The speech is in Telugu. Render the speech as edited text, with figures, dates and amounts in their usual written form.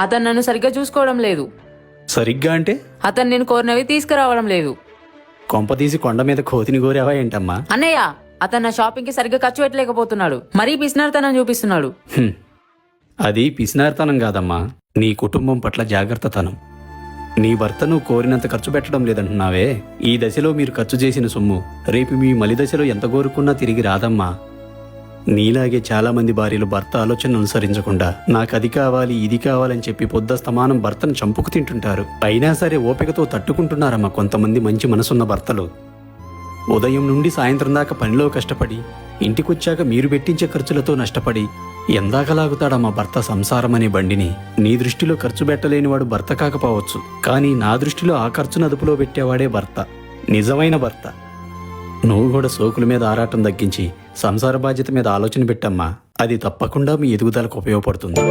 అతను నన్ను సరిగ్గా చూసుకోవడం లేదు. సరిగ్గా అంటే అతను నేను కోరినవి తీసుకురావడం లేదు. కొంపదీసి కొండ మీద కోతిని కోరావా ఏంటమ్మా? అన్నయ్య, అతను నా షాపింగ్ కి సరిగ్గా ఖర్చు పెట్టలేకపోతున్నాడు. మరీ పిసినారితనం చూపిస్తున్నాడు. హ్మ్. అది పిసినారితనం కాదమ్మా, నీ కుటుంబం పట్ల జాగ్రత్తతనం. నీ భర్త నువ్వు కోరినంత ఖర్చు పెట్టడం లేదంటున్నావే, ఈ దశలో మీరు ఖర్చు చేసిన సొమ్ము రేపు మీ మలి దశలో ఎంత కోరుకున్నా తిరిగి రాదమ్మా. నీలాగే చాలా మంది భార్యలు భర్త ఆలోచన అనుసరించకుండా నాకు అది కావాలి ఇది కావాలని చెప్పి పొద్దస్తమానం భర్తను చంపుకు తింటుంటారు. అయినా సరే ఓపికతో తట్టుకుంటున్నారమ్మా కొంతమంది మంచి మనసున్న భర్తలు. ఉదయం నుండి సాయంత్రం దాకా పనిలో కష్టపడి ఇంటికొచ్చాక మీరు పెట్టించే ఖర్చులతో నష్టపడి ఎందాకలాగుతాడమ్మా భర్త సంసారం అనే బండిని. నీ దృష్టిలో ఖర్చు పెట్టలేనివాడు భర్త కాకపోవచ్చు, కానీ నా దృష్టిలో ఆ ఖర్చును అదుపులో పెట్టేవాడే భర్త, నిజమైన భర్త. నువ్వు కూడా సోకుల మీద ఆరాటం తగ్గించి సంసార బాధ్యత మీద ఆలోచన పెట్టమ్మా. అది తప్పకుండా మీ ఎదుగుదలకు ఉపయోగపడుతుంది.